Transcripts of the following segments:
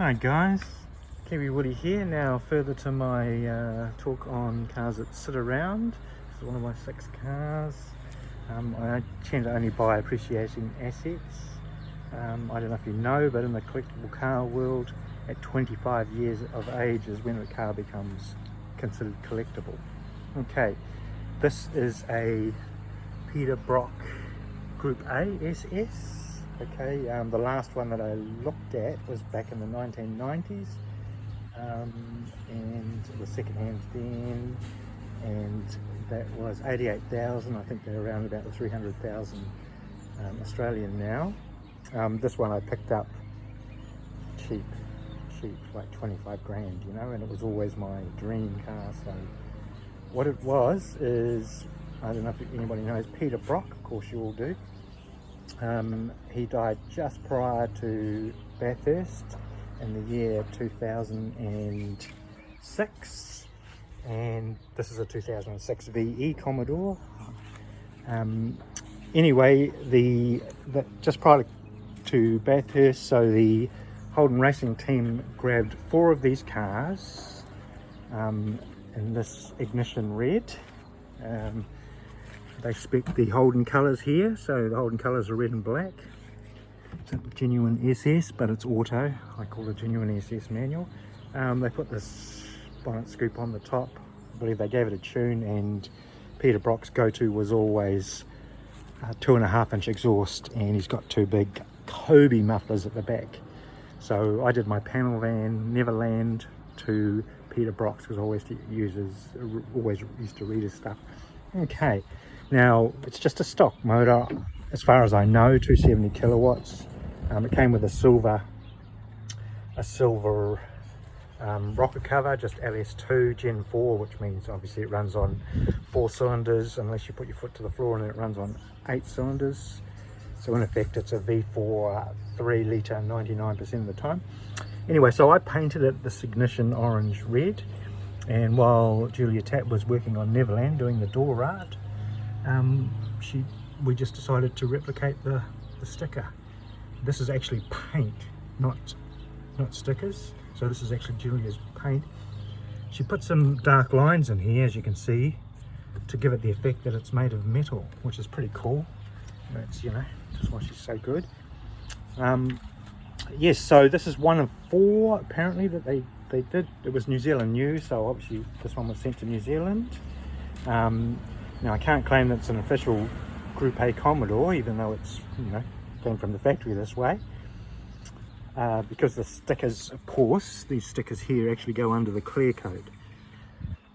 Hi guys, Kiwi Woody here. Now further to my talk on cars that sit around. This is one of my 6 cars. I tend to only buy appreciating assets. I don't know if you know, but in the collectible car world, at 25 years of age is when a car becomes considered collectible. Okay, this is a Peter Brock Group A SS. Okay, the last one that I looked at was back in the 1990s, and it was second-hand then, and that was 88,000. I think they're around about the 300,000 Australian now. This one I picked up cheap, like 25 grand, you know, and it was always my dream car. So what it was is, I don't know if anybody knows Peter Brock, of course you all do. He died just prior to Bathurst in the year 2006, and this is a 2006 VE Commodore. Anyway, just prior to Bathurst, so the Holden Racing team grabbed 4 of these cars in this ignition red. They spec the Holden colours here, so the Holden colours are red and black. It's a genuine SS, but it's auto. I call it a genuine SS manual. They put this bonnet scoop on the top. I believe they gave it a tune, and Peter Brock's go-to was always 2.5-inch exhaust, and he's got 2 big Kobe mufflers at the back. So I did my panel van Neverland to Peter Brock's because I always used to read his stuff. Okay. Now, it's just a stock motor, as far as I know, 270 kilowatts. It came with a silver rocker cover, just LS2 Gen 4, which means obviously it runs on 4 cylinders, unless you put your foot to the floor, and then it runs on 8 cylinders. So in effect, it's a V4 3 litre 99% of the time. Anyway, so I painted it this ignition orange red, and while Julia Tapp was working on Neverland doing the door art, we just decided to replicate the sticker. This is actually paint, not stickers. So this is actually Julia's paint. She put some dark lines in here, as you can see, to give it the effect that it's made of metal, which is pretty cool. That's, you know, just why she's so good. Yes, so this is one of 4 apparently that they did. It was New Zealand news, so obviously this one was sent to New Zealand. Now I can't claim that it's an official Group A Commodore, even though it's, you know, came from the factory this way, because the stickers, of course, these stickers here actually go under the clear coat.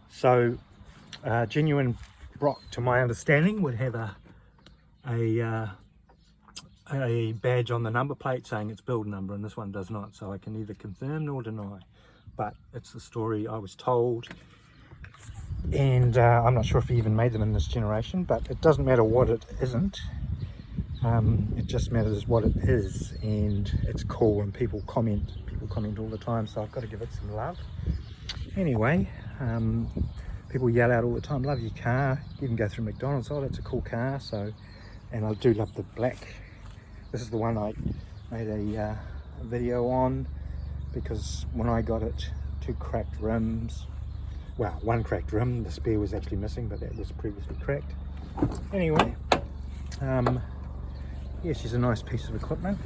So genuine Brock, to my understanding, would have a badge on the number plate saying it's build number, and this one does not, so I can neither confirm nor deny, but it's the story I was told. And I'm not sure if he even made them in this generation, but it doesn't matter what it isn't. It just matters what it is, and it's cool, and people comment all the time, so I've got to give it some love. Anyway, people yell out all the time, love your car. You can go through McDonald's, oh, that's a cool car. So, and I do love the black. This is the one I made a video on, because when I got it, 2 cracked rims. Well, 1 cracked rim, the spare was actually missing, but that was previously cracked. Anyway, yeah, she's a nice piece of equipment.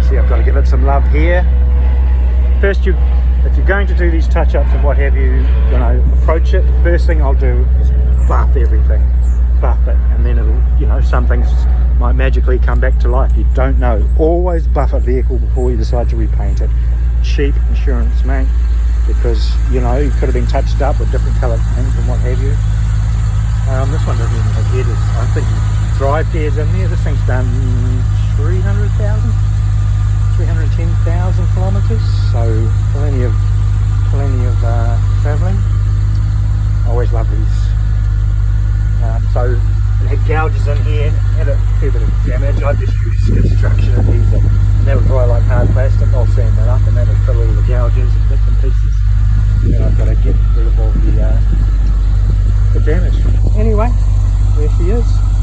See, I've got to give it some love here. First, if you're going to do these touch-ups and what have you, when I approach it, the first thing I'll do is buff everything, buff it, and then it'll, you know, some things might magically come back to life. You don't know. Always buff a vehicle before you decide to repaint it. Cheap insurance, mate, because, you know, it could have been touched up with different coloured paint and what have you. This one doesn't even have headers. I think drive gears in there. This thing's done 310,000 kilometres, so plenty of travelling. I always love these. So it had gouges in here, had a fair bit of damage. I just used construction adhesive, and that was why I like hard plastic. I'll sand that up, and that'll fill all the gouges and bits and pieces. anyway, there she is.